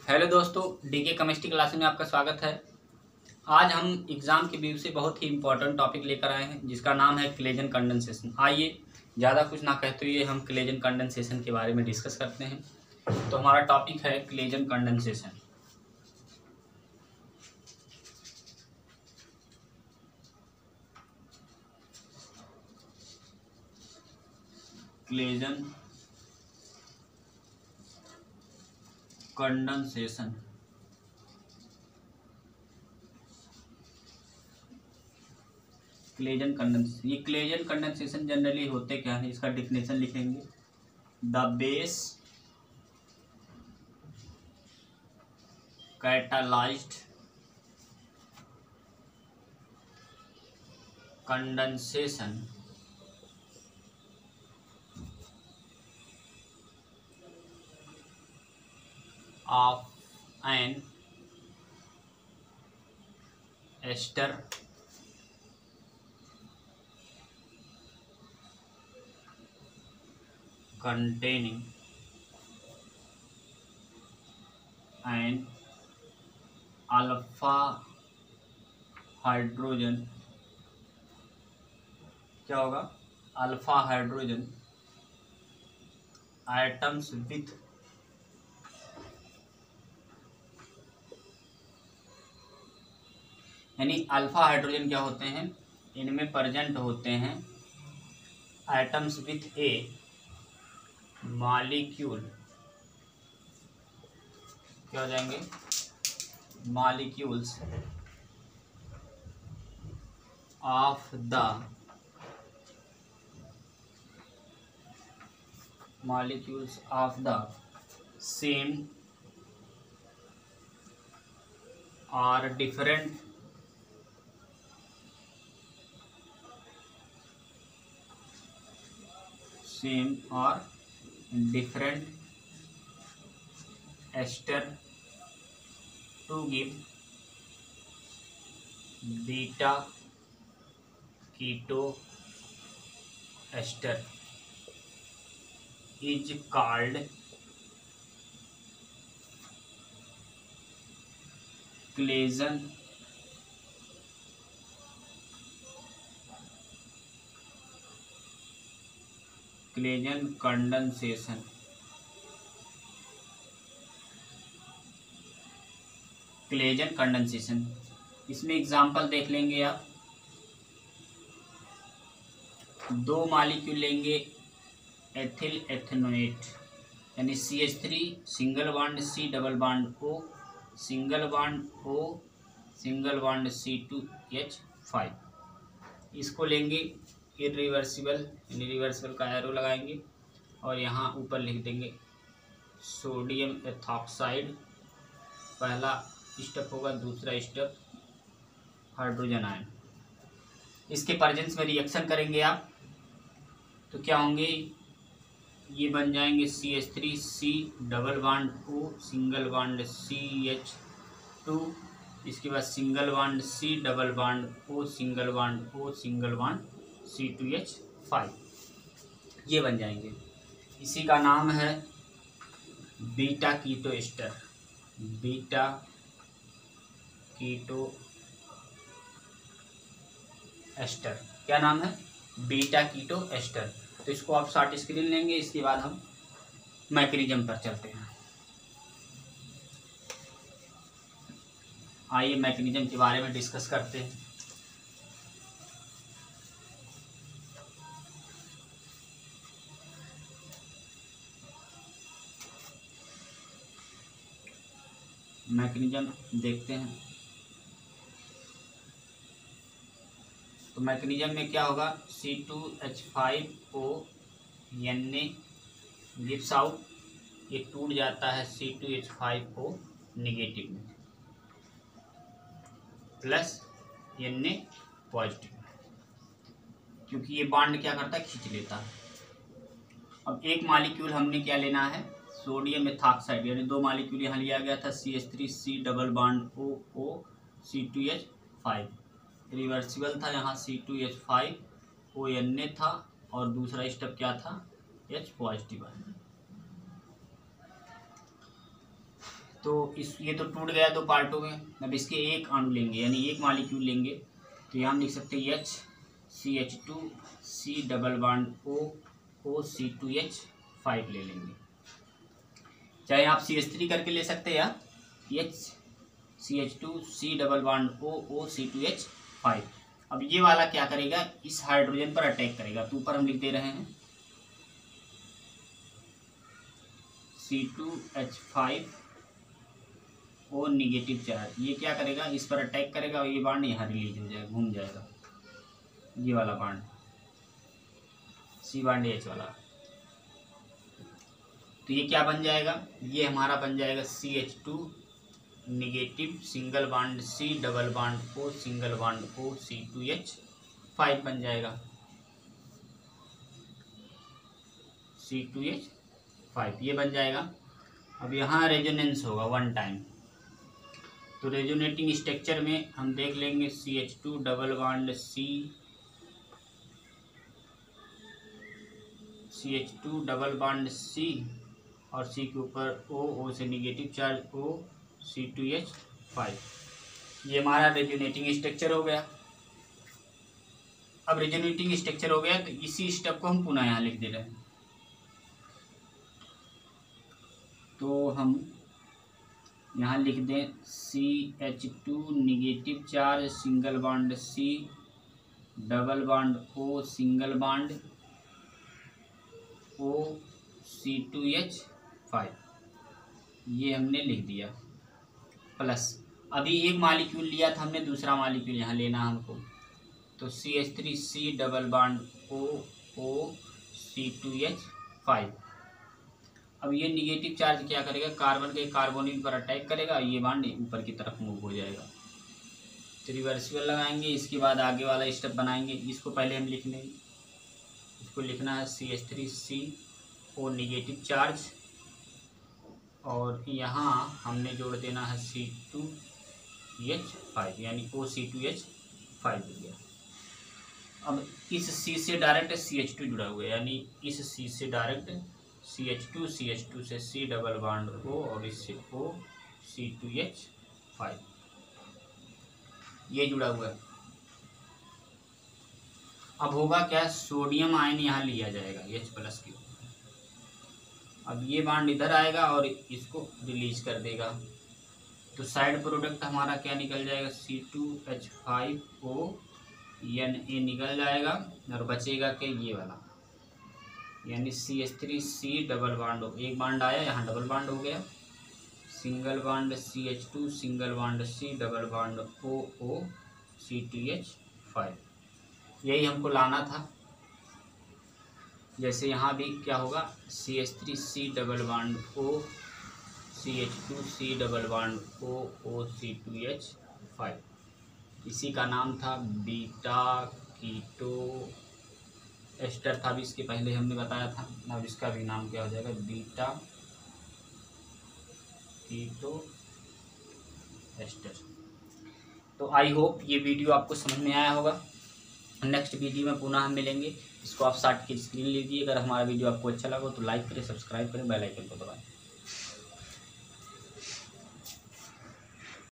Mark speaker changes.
Speaker 1: Hello दोस्तों, DK chemistry class में आपका स्वागत है। आज हम एग्ज़ाम के व्यू से बहुत ही इम्पोर्टेंट टॉपिक लेकर आए हैं जिसका नाम है क्लेजन कंडेंसेशन। आइए ज़्यादा कुछ ना कहते हुए हम क्लेजन कंडेंसेशन के बारे में डिस्कस करते हैं। तो हमारा टॉपिक है Claisen condensation. Claisen condensation Claisen condensation ये क्लेजन कंडेंसेशन जनरली होते क्या है, इसका डिफिनेशन लिखेंगे। The base catalysed condensation of an ester containing an alpha hydrogen, क्या होगा, अल्फा हाइड्रोजन एटम्स विथ यानी अल्फा हाइड्रोजन क्या होते हैं, इनमें प्रेजेंट होते हैं एटम्स विथ ए मॉलिक्यूल, क्या हो जाएंगे, मॉलिक्यूल्स ऑफ द सेम और different ester to give beta keto ester is called Claisen condensation. Claisen condensation इसमें एग्जांपल देख लेंगे आप। दो मॉलिक्यूल लेंगे एथिल एथेनोएट यानी CH3 single bond C double bond O single bond O single bond C2H5, इसको लेंगे इरिवर्सिबल यानी रिवर्सिबल का एरो लगाएंगे और यहाँ ऊपर लिख देंगे सोडियम एथॉक्साइड, पहला स्टेप होगा, दूसरा स्टेप हाइड्रोजन आयन। इसके प्रेजेंस में रिएक्शन करेंगे आप तो क्या होंगे, ये बन जाएंगे CH3 C double bond O single bond CH2, इसके बाद single bond C double bond O single bond O single bond C2H5, ये बन जाएंगे। इसी का नाम है beta keto ester. Beta keto ester क्या नाम है, बीटा कीटो एस्टर। तो इसको आप शॉर्ट स्क्रीन लेंगे, इसके बाद हम मैकेनिज्म पर चलते हैं। आइए मैकेनिज्म के बारे में डिस्कस करते हैं। मैकेनिज्म देखते हैं। तो मैकेनिज्म में क्या होगा, C2H5O Na गिव्स आउट, ये टूट जाता है C2H5O निगेटिव में प्लस Na पॉजिटिव में, क्योंकि ये बॉन्ड क्या करता है, खींच लेता है। अब एक मॉलिक्यूल हमने क्या लेना है, सोडियम एथॉक्साइड, यानी दो मॉलिक्यूल यहाँ लिया गया था CH3 C double bond O C2H5, reversible था, यहाँ C2H5O Na था और दूसरा स्टेप क्या था, H पॉजिटिव है। तो ये तो टूट गया दो पार्टों में। अब इसके एक अणु लेंगे यानी एक मॉलिक्यूल लेंगे, तो यहाँ हम लिख सकते हैं HCH2C डबल बॉन्ड OC2H5 ले लेंगे। चाहे आप CH3 करके ले सकते हैं या HCH2C डबल बॉन्ड OC2H5। अब ये वाला क्या करेगा, इस हाइड्रोजन पर अटैक करेगा। तो ऊपर हम लिख दे रहे हैं C2H5O निगेटिव चार्ज। ये क्या करेगा, इस पर अटैक करेगा और ये बॉन्ड यहाँ रिलीज हो जाएगा, घूम जाएगा। ये वाला बॉन्ड C बॉन्ड H वाला, तो ये क्या बन जाएगा, ये हमारा बन जाएगा CH2 negative single bond C double bond O single bond O C2H5 बन जाएगा। C2H5 ये बन जाएगा। अब यहाँ रेजोनेंस होगा 1 टाइम, तो रेजोनेटिंग स्ट्रक्चर में हम देख लेंगे CH2 double bond CH2 double bond C और C के ऊपर O से निगेटिव चार्ज O C2H5। ये हमारा रेजोनेटिंग स्ट्रक्चर हो गया। अब रेजोनेटिंग स्ट्रक्चर हो गया तो इसी स्टेप को हम पुनः यहाँ लिख दे रहे हैं। तो हम यहाँ लिख दें CH2 negative charge single bond C double bond O single bond O C2H5, ये हमने लिख दिया। प्लस अभी एक मॉलिक्यूल लिया था हमने, दूसरा मॉलिक्यूल यहाँ लेना हमको, तो CH3C double bond O C2H5। अब ये निगेटिव चार्ज क्या करेगा, कार्बन के कार्बोनिल पर अटैक करेगा, ये बॉन्ड ऊपर की तरफ मूव हो जाएगा। तो रिवर्सिबल लगाएंगे, इसके बाद आगे वाला स्टेप बनाएंगे। इसको पहले हम लिख लेंगे, इसको लिखना है CH3CO निगेटिव चार्ज और यहाँ हमने जोड़ देना है C2H5 यानी OC2H5 हो गया। अब इस C से डायरेक्ट CH2 जुड़ा हुआ है, यानी इस C से डायरेक्ट CH2 से C डबल बॉन्ड O और इससे O C2H5 ये जुड़ा हुआ है। अब होगा क्या, सोडियम आयन यहाँ लिया जाएगा H+ की। अब ये बॉन्ड इधर आएगा और इसको रिलीज कर देगा, तो साइड प्रोडक्ट हमारा क्या निकल जाएगा, C2H5O Na निकल जाएगा और बचेगा क्या, ये वाला यानी CH3C डबल बॉन्ड हो, एक बॉन्ड आया यहाँ डबल बॉन्ड हो गया, single bond CH2 single bond C double bond O C2H5। यही हमको लाना था। जैसे यहाँ भी क्या होगा, CH3C double bond O CH2C double bond O C2H5। इसी का नाम था बीटा कीटो एस्टर था भी, इसके पहले हमने बताया था। अब इसका भी नाम क्या हो जाएगा, बीटा कीटो एस्टर। तो आई होप ये वीडियो आपको समझ में आया होगा। नेक्स्ट वीडियो में पुनः हम मिलेंगे। इसको आप शॉर्ट की स्क्रीन लीजिए। अगर हमारा वीडियो आपको अच्छा लगा तो लाइक करें, सब्सक्राइब करें, बेल आइकन को दबाएं।